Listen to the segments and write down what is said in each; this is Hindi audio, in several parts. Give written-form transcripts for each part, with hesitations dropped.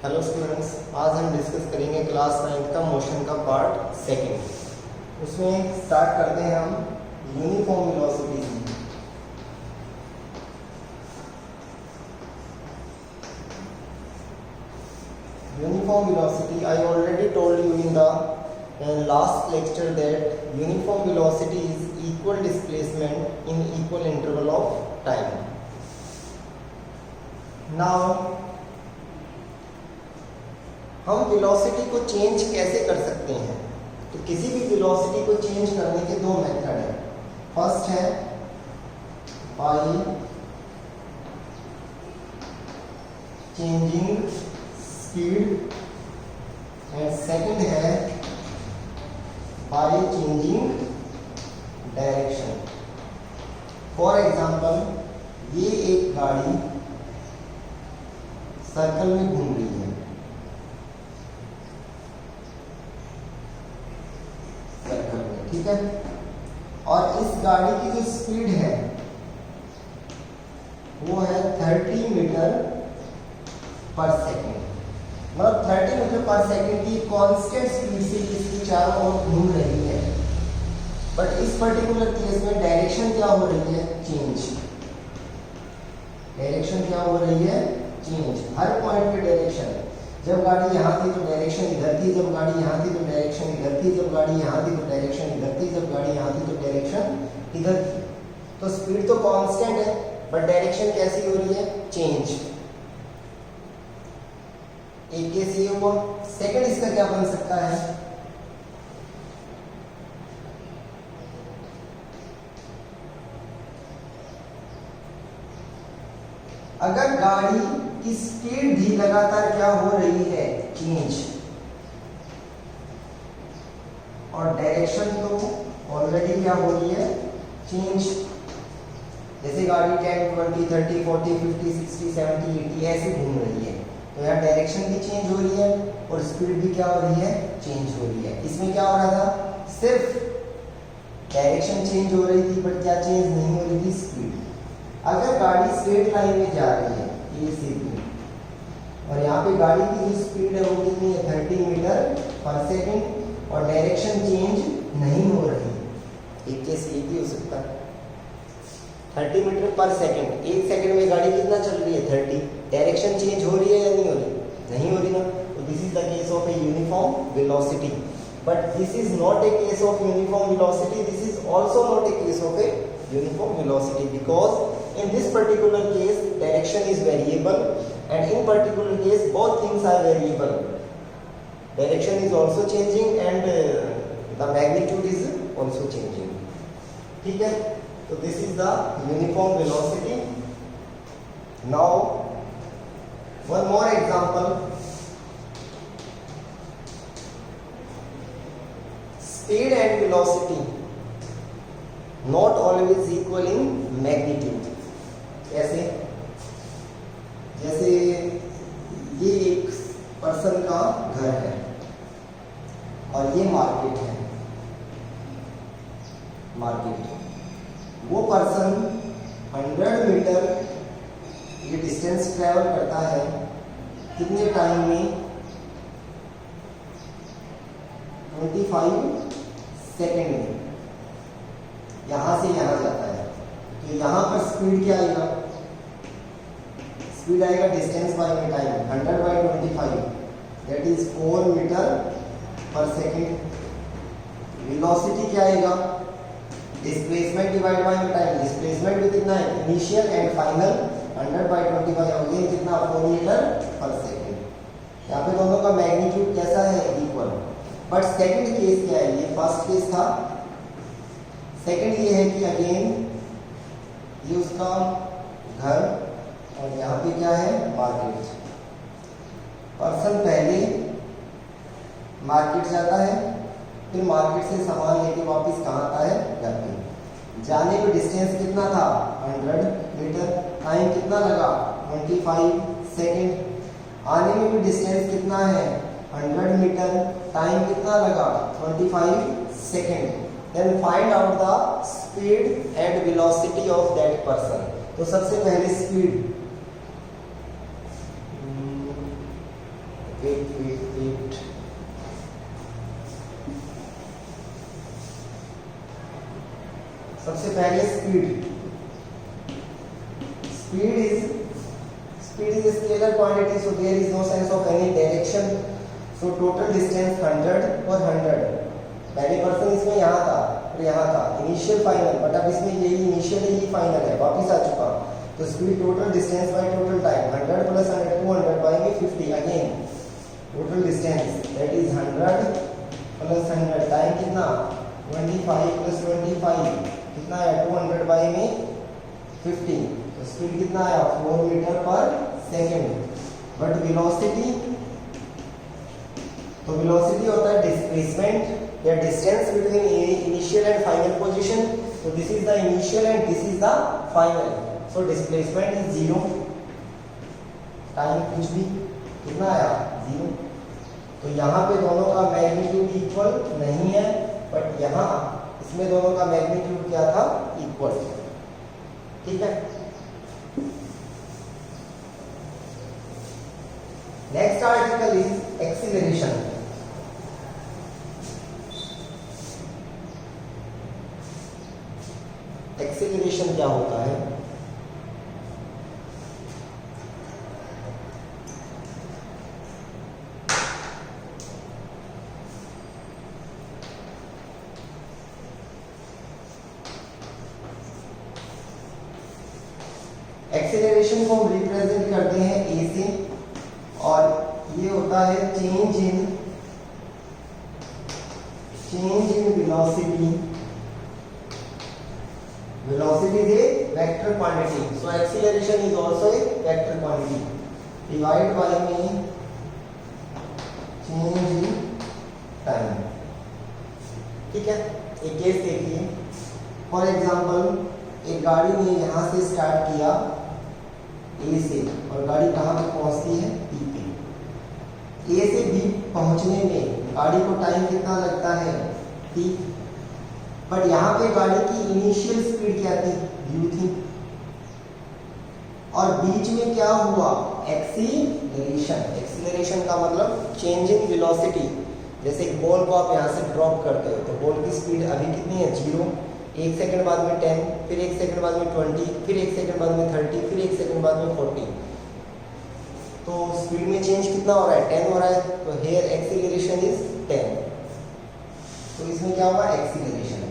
हेलो स्टूडेंट्स, आज हम डिस्कस करेंगे क्लास 9 का मोशन का पार्ट सेकंड। उसमें स्टार्ट करते हैं हम यूनिफॉर्म वेलोसिटी से। Uniform velocity, I already told you in the last lecture that uniform velocity is equal displacement in equal interval of time. Now हम वेलोसिटी को चेंज कैसे कर सकते हैं? तो किसी भी वेलोसिटी को चेंज करने के दो मेथड हैं। फर्स्ट है by changing speed and second है by changing direction. For example, ये एक गाड़ी सर्कल में घूम रही है, ठीक है, और इस गाड़ी की जो स्पीड है वो है 30 मीटर पर सेकेंड। मतलब 30 मीटर पर सेकेंड की कांस्टेंट स्पीड से इसकी चारों ओर घूम रही है। बट इस पर्टिकुलर केस में डायरेक्शन क्या हो रही है? चेंज। डायरेक्शन क्या हो रही है? चेंज। हर पॉइंट पे डायरेक्शन। जब गाड़ी यहाँ थी तो डायरेक्शन इधर थी, जब गाड़ी यहाँ थी तो डायरेक्शन इधर थी, जब गाड़ी यहाँ थी तो डायरेक्शन इधर थी, जब गाड़ी यहाँ थी तो डायरेक्शन इधर थी। तो स्पीड तो कांस्टेंट है, बट डायरेक्शन कैसी हो रही है? चेंज। एक केस ये हुआ। सेकंड इसका क्या बन सकता है? अगर गाड़ी की स्पीड भी लगातार क्या हो रही है? चेंज। और डायरेक्शन तो ऑलरेडी क्या हो रही है? चेंज। जैसे गाड़ी 10, 20, 30, 40, 50, 60, 70, 80 ऐसे घूम रही है, तो यहाँ डायरेक्शन भी चेंज हो रही है और स्पीड भी क्या हो रही है? चेंज हो रही है। इसमें क्या हो रहा था? सिर्फ डायरेक्शन चेंज हो रही थी, बट क्या चेंज नहीं हो रही थी? स्पीड। अगर गाड़ी स्ट्रेट लाइन में जा रही है, ये सीधी, और यहाँ पे गाड़ी की जो स्पीड है वो कितनी है? 30 मीटर पर सेकेंड, और डायरेक्शन चेंज नहीं हो रही। एक केस ये भी हो सकता है। 30 मीटर पर सेकेंड, एक सेकेंड में गाड़ी कितना चल रही है? 30। डायरेक्शन चेंज हो रही है या नहीं हो रही? नहीं हो रही ना। तो this is the case of a uniform velocity. But this is not a case of uniform velocity, this is also not a case of A uniform velocity, because in this particular case direction is variable, and in particular case both things are variable. Direction is also changing and the magnitude is also changing. ठीक है, तो this is the uniform velocity. Now one more example. Speed and velocity not always equal in magnitude. कैसे? जैसे ये एक पर्सन का घर है और ये मार्केट है। मार्केट, वो पर्सन 100 मीटर ये डिस्टेंस ट्रेवल करता है कितने टाइम में? 25 सेकेंड में। यहां से यहां जाता है, तो यहां पर स्पीड क्या आएगा? स्पीड आएगा distance by time, 100 by 25, that is 4 metre पर सेकेंड। वेलोसिटी क्या आएगा? Displacement divide by time. Displacement भी कितना है? Initial and final 100 by 25 again कितना? 4 मीटर पर सेकेंड। यहाँ पे दोनों का मैग्नीट्यूड कैसा है? इक्वल। बट सेकंड केस क्या है? ये फर्स्ट केस था। सेकंड ये है कि अगेन ये उसका घर और यहाँ पे क्या है? मार्केट। पर्सन पहले मार्केट जाता है, फिर मार्केट से सामान लेके वापस कहाँ आता है? घर पे। जाने पे डिस्टेंस कितना था? 100 मीटर। टाइम कितना लगा? 25 सेकेंड। आने में भी डिस्टेंस कितना है? 100 मीटर। टाइम कितना लगा? 25 second. Then find out the speed and velocity of that person. तो सबसे पहले स्पीड वेट सबसे पहले speed is a scalar quantity, so there is no sense of any direction. So total distance 100 और 100. पहले पर्सन इसमें यहाँ था और यहाँ था इनिशियल फाइनल, बट अब इसमें यही इनिशियल है, यही फाइनल है, वापस आ चुका. तो speed total distance by total time 100 plus 100 200 by में 50 again total distance that is 100 plus 100 time कितना 25 प्लस 25 कितना है 200 बाय में 50. तो स्पीड कितना आया 4 मीटर पर सेकेंड. बट वेलोसिटी, तो वेलोसिटी होता है डिस्प्लेसमेंट या distance between initial and final position. तो this is the initial and this is the final. So displacement is 0, time कुछ भी कितना आया 0. तो यहाँ पे दोनों का मैग्नीट्यूड इक्वल नहीं है, बट यहाँ इसमें दोनों का मैग्नीट्यूड क्या था इक्वल. ठीक है. Next article is acceleration. Acceleration क्या होता है? एक्सीलरेशन को हम रिप्रेजेंट करते हैं ए से, और ये होता है change in velocity. Velocity is a vector quantity, so acceleration is also a vector quantity divide by में चेंज इन टाइम. ठीक है. एक केस देखिए. फॉर एग्जांपल एक गाड़ी ने यहां से स्टार्ट किया ए से, और गाड़ी कहाँ पे पहुंचती है बी पे. ए से बी पहुंचने में गाड़ी को टाइम कितना लगता है t. बट यहाँ पे गाड़ी की इनिशियल स्पीड क्या थी u थी, और बीच में क्या हुआ एक्सीलरेशन. एक्सीलरेशन का मतलब चेंज इन वेलोसिटी. जैसे एक बॉल को आप यहाँ से ड्रॉप करते हो तो बॉल की स्पीड अभी कितनी है 0, 1 सेकंड बाद में 10, फिर 1 सेकंड बाद में 20, फिर 1 सेकंड बाद में 30, फिर 1 सेकंड बाद में 40. तो स्पीड में चेंज कितना हो रहा है 10 हो रहा है. तो हेयर एक्सीलरेशन इज 10. तो इसमें क्या होगा एक्सीलरेशन.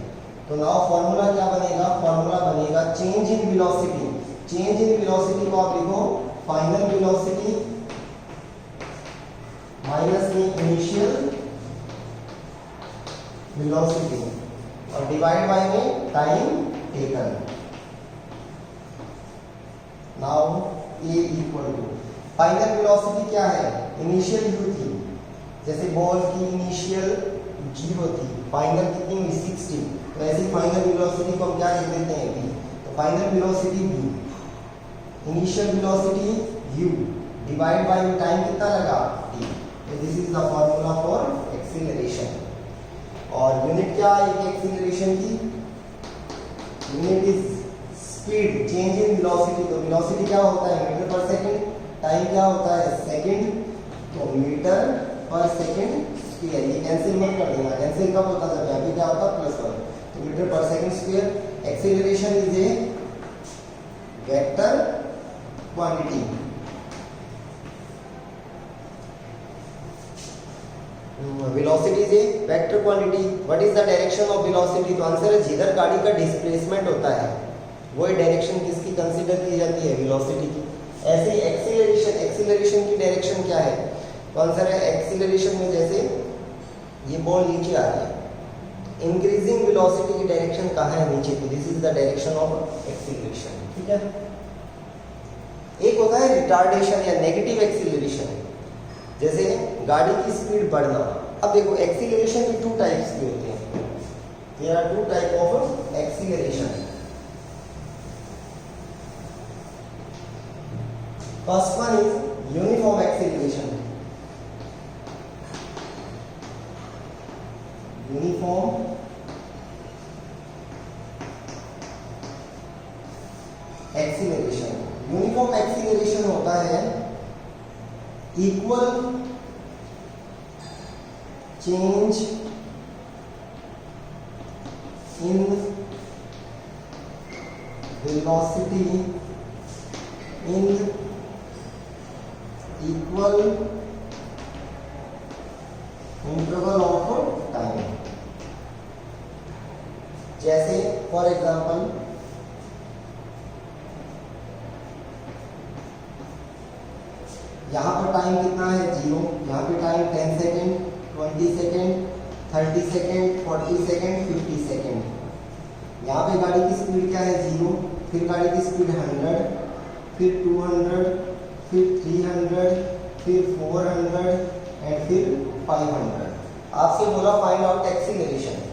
तो नाउ फॉर्मूला क्या बनेगा? फॉर्मूला बनेगा change in velocity. Change in velocity को आप लिखो फाइनल वेलोसिटी माइनस में इनिशियल वेलोसिटी और डिवाइड बाय में time taken. Now a equal to final velocity क्या है इनिशियल u थी. जैसे बॉल की इनिशियल 0 थी, फाइनल कितनी हुई 60. तो ऐसी फाइनल वेलोसिटी को हम क्या लिख देते हैं v. तो final velocity v, initial velocity u divide by time कितना लगा t. तो this is the formula for acceleration. और यूनिट क्या है एक्सीलरेशन की? Unit is speed change in velocity. तो वेलोसिटी क्या होता है मीटर पर सेकंड, टाइम क्या होता है सेकंड. तो मीटर पर सेकंड स्क्वायर. ये कैंसिल मत कर देना, कैंसिल कब होता है जब यहाँ पे क्या होता है +1. तो मीटर पर second square. Acceleration is a vector quantity. Velocity is a vector quantity. What is the direction of velocity? तो आंसर है जिधर गाड़ी का डिस्प्लेसमेंट होता है वही डायरेक्शन किसकी कंसीडर की जाती है वेलोसिटी की. ऐसे ही एक्सीलरेशन, एक्सीलरेशन की डायरेक्शन क्या है? तो आंसर है एक्सीलरेशन में जैसे ये बॉल नीचे आ रही है, इंक्रीजिंग वेलोसिटी की डायरेक्शन कहाँ है नीचे. तो this is the direction of acceleration. ठीक है. एक होता है रिटार्डेशन या नेगेटिव एक्सीलरेशन. जैसे गाड़ी की स्पीड बढ़ना. अब देखो एक्सीलरेशन भी 2 टाइप्स के होते हैं. There are 2 type of acceleration. First one is uniform acceleration. Uniform acceleration. Uniform acceleration होता है equal change in velocity in equal interval of time. जैसे फॉर एग्जांपल यहाँ पर टाइम कितना है 0, यहाँ पे time 10 second, 20 second, 30 second, 40 second, 50 second. यहाँ पे गाड़ी की स्पीड क्या है 0, फिर गाड़ी की स्पीड 100, फिर 200, फिर 300, फिर 400 एंड फिर 500। आपसे बोला find out acceleration.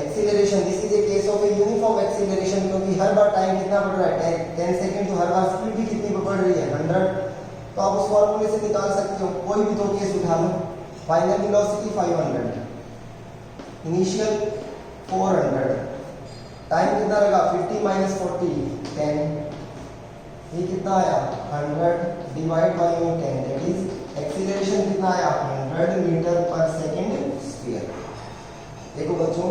Acceleration this is a case of a uniform acceleration, क्योंकि हर बार टाइम कितना बढ़ रहा है 10 सेकेंड, तो हर बार स्पीड भी कितनी बढ़ रही है 100। तो आप उस फॉर्मूले से निकाल सकते हो, कोई भी दो केस उठा लो। फाइनल वेलोसिटी 500, इनिशियल 400, टाइम कितना लगा 50 माइनस 40 10, ये कितना आया 100 divide by 10, that is acceleration कितना आया 100 मीटर पर सेकेंड स्क्वायर। देखो बच्चों,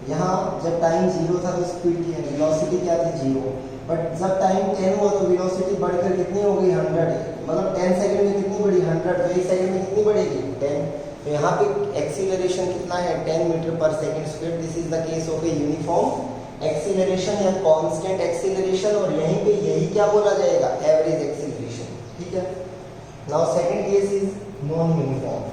यहाँ जब टाइम 0 था तो स्पीड की वेलोसिटी क्या थी 0, बट जब टाइम 10 हुआ तो वेलोसिटी बढ़कर कितनी हो गई 100, मतलब 10 सेकंड में कितनी बढ़ी 100, तो 1 सेकंड में कितनी बढ़ेगी 10। तो यहाँ पे एक्सीलरेशन कितना है 10 मीटर पर second square. This is the case of a uniform acceleration या कांस्टेंट एक्सीलरेशन, और यहीं पे यही क्या बोला जाएगा एवरेज एक्सीलरेशन। ठीक है, now second case is non uniform.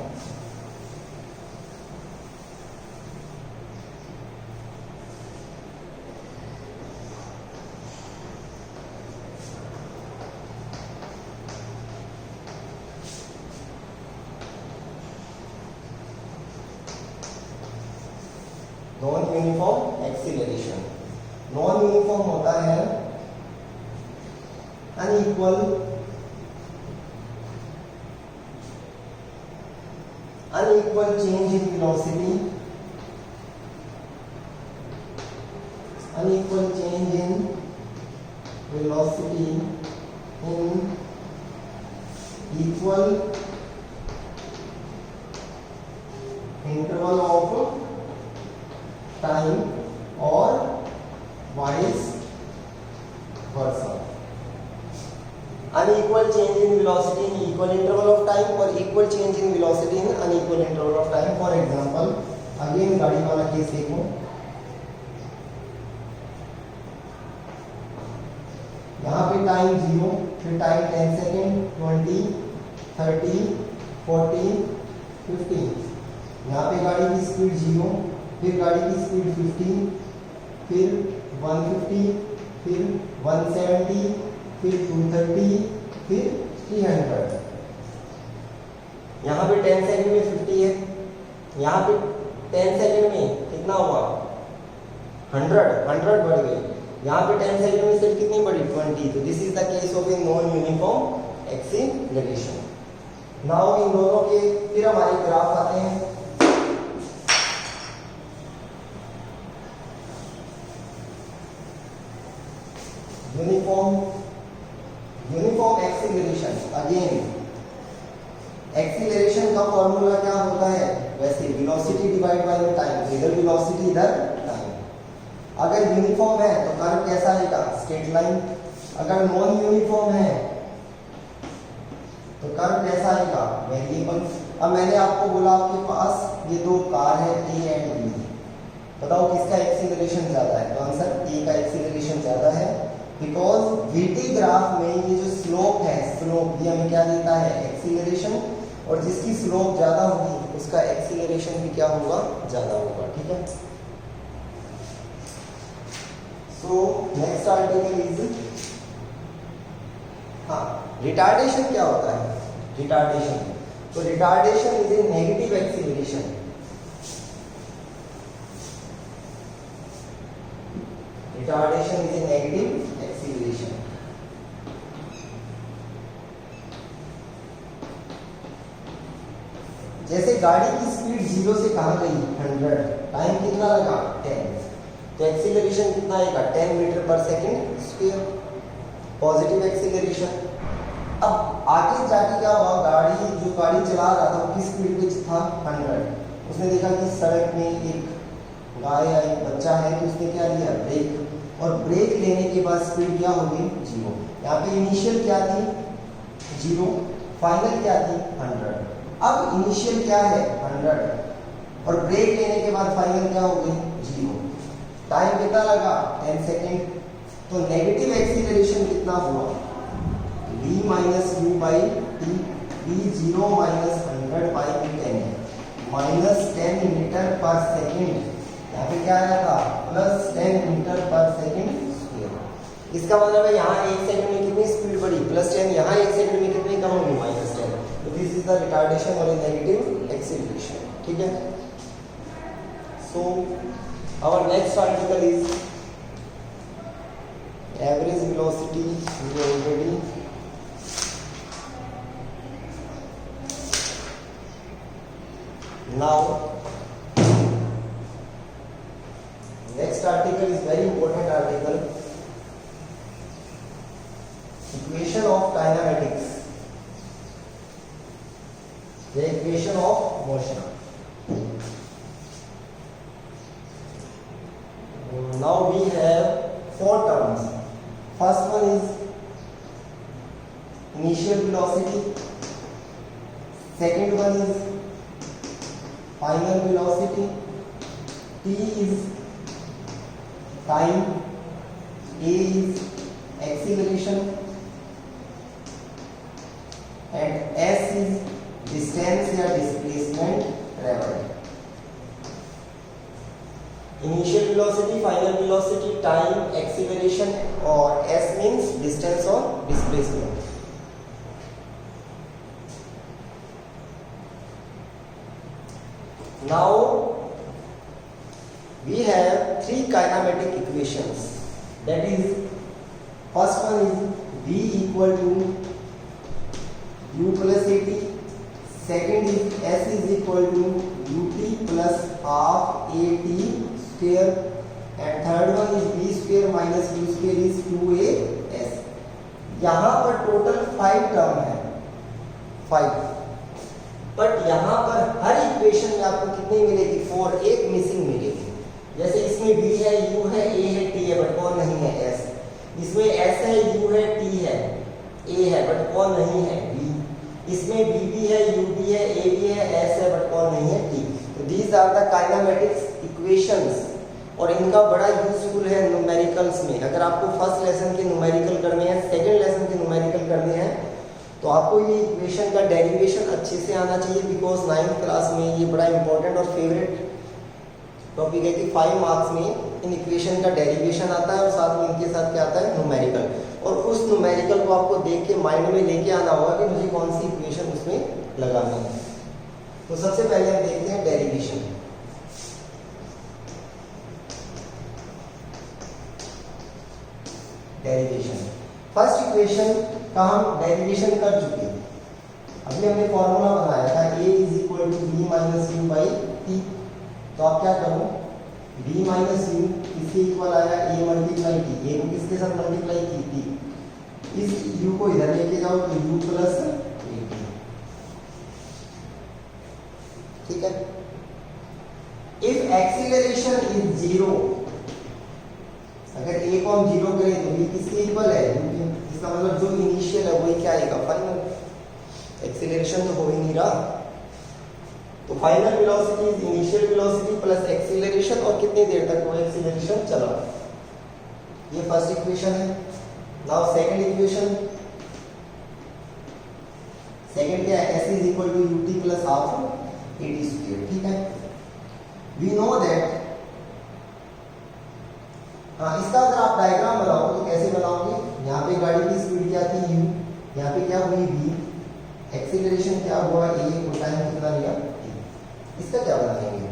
Non uniform acceleration, non uniform होता है unequal change in velocity, unequal change in velocity in equal interval of time और vice versa. Unequal change in velocity in equal interval of time और equal change in velocity in unequal interval of time. For example again गाड़ी वाला केस देखो, यहाँ पे टाइम 0, फिर टाइम 10 सेकेंड, 20, 30, 40, 50। यहाँ पे गाड़ी की स्पीड 0, फिर गाड़ी की स्पीड 50, फिर 150, फिर 170, फिर 230, फिर 300। यहाँ पे 10 सेकंड में 50 है, यहाँ पे 10 सेकंड में कितना हुआ 100 बढ़ गई। यहाँ पे 10 सेकंड में सिर्फ कितनी बढ़ी 20। तो this is the case of a non uniform acceleration. Now in दोनों के फिर हमारे ग्राफ आते हैं। यूनिफॉर्म एक्सीलरेशन, अगेन एक्सीलरेशन का फॉर्मूला क्या होता है वैसे वेलोसिटी डिवाइड बाय टाइम, इधर वेलोसिटी इधर टाइम। अगर यूनिफॉर्म है तो कर्व कैसा आएगा स्ट्रेट लाइन, अगर नॉन यूनिफॉर्म है तो कर्व कैसा आएगा वेरिएबल। अब मैंने आपको बोला आपके पास ये दो कार है ए एंड बी, बताओ किसका एक्सीलरेशन ज्यादा है, तो आंसर ए का एक्सीलरेशन ज्यादा है, बिकॉज वीटी ग्राफ में ये जो स्लोप है, स्लोप ये हमें क्या देता है एक्सीलरेशन, और जिसकी स्लोप ज्यादा होगी उसका एक्सीलरेशन भी क्या होगा ज्यादा होगा। ठीक है, so next article is retardation. क्या होता है रिटार्डेशन? तो retardation is a negative acceleration. Retardation is a negative acceleration. जैसे गाड़ी की स्पीड 0 से कहां गई 100, टाइम कितना लगा 10, तो एक्सीलरेशन कितना आएगा 10 मीटर पर सेकेंड स्क्वायर, पॉजिटिव एक्सीलरेशन। अब आगे जाके क्या हुआ, गाड़ी जो गाड़ी चला रहा था वो किस स्पीड पे था 100। उसने देखा कि सड़क में एक गाय या एक बच्चा है, तो उसने क्या लिया, ब्रेक, और ब्रेक लेने के बाद स्पीड क्या होगी, 0। यहाँ पे इनिशियल क्या थी, 0, फाइनल क्या थी, 100। अब इनिशियल क्या है, 100, और ब्रेक लेने के बाद फाइनल क्या हो गई, 0। टाइम कितना लगा, 10 सेकेंड। तो नेगेटिव एक्सीलरेशन कितना हुआ, v minus u by t, v0 minus 100 by 10 minus 10 metre पर सेकेंड। यहाँ पे क्या आया था, प्लस 10 मीटर पर सेकेंड स्क्वायर। इसका मतलब है यहाँ 1 सेकंड में कितनी स्पीड बढ़ी, प्लस 10, यहाँ 1 सेकंड में कितनी कम होगी, माइनस 10। तो दिस इज द रिटार्डेशन और नेगेटिव एक्सीलरेशन। ठीक है, so our next article is average velocity. We already now next article is very important article, equation of kinematics, the equation of motion. Now we have 4 terms. First one is initial velocity, second one is final velocity, t is time, a is acceleration, and s is distance या displacement traveled. Initial velocity, final velocity, time, acceleration, और s means distance or displacement. Now we have 3 kinematic equations. That is, first one is v equal to u plus at, second is s is equal to ut plus half at square, and third one is b square minus u square is 2as. यहाँ पर टोटल 5 टर्म है, 5, बट यहाँ पर हर इक्वेशन में आपको कितनी मिलेगी, 4, एक मिसिंग मिलेगी। जैसे इसमें b है, u है, a है, t है, बट कौन नहीं है, s। इसमें s है, u है, t है, a है, बट कौन नहीं है, b। इसमें b भी है, u भी है, a भी है, s है, बट कौन नहीं है, t। तो these are the kinematics equations, और इनका बड़ा यूजफुल है न्यूमेरिकल्स में। अगर आपको फर्स्ट लेसन के न्यूमेरिकल करने हैं, सेकंड लेसन के न्यूमेरिकल करने हैं, तो आपको ये इक्वेशन का डेरिवेशन अच्छे से आना चाहिए, बिकॉज 9th क्लास में ये बड़ा इंपॉर्टेंट और फेवरेट टॉपिक है कि 5 मार्क्स में इन इक्वेशन का डेरिवेशन आता है, और साथ में इनके साथ क्या आता है, न्यूमेरिकल। और उस न्यूमेरिकल को आपको देख के माइंड में लेके आना होगा कि मुझे कौन सी इक्वेशन उसमें लगानी है। तो सबसे पहले हम देखते हैं डेरिवेशन। डेरिवेशन, फर्स्ट इक्वेशन का हम डेरिवेशन कर चुके हैं। अभी हमने फॉर्मूला बनाया था a is equal to b minus u by t. तो आप क्या करो, b माइनस यू इसके इक्वल आया a मल्टीप्लाई टी, a को किसके साथ मल्टीप्लाई की, t। इस u को इधर लेके जाओ तो u प्लस a t। ठीक है, इफ एक्सीलरेशन इज 0, अगर a को हम 0 करें तो b किसके इक्वल है, u के। इसका मतलब जो इनिशियल है वही क्या आएगा, फाइनल। एक्सीलरेशन तो हो ही नहीं रहा, तो final velocity is initial velocity plus acceleration, और कितनी देर तक वो एक्सीलरेशन चला। ये फर्स्ट इक्वेशन है। नाउ सेकंड इक्वेशन, सेकंड क्या है, s is equal to ut plus half at square. ठीक है, वी नो दैट, हाँ, इसका अगर आप डायग्राम बनाओ तो कैसे बनाओगे, यहाँ पे गाड़ी की स्पीड क्या थी, u, यहाँ पे क्या हुई, v, एक्सीलरेशन क्या हुआ, a, को टाइम कितना लिया, t। इसका क्या बनाएंगे,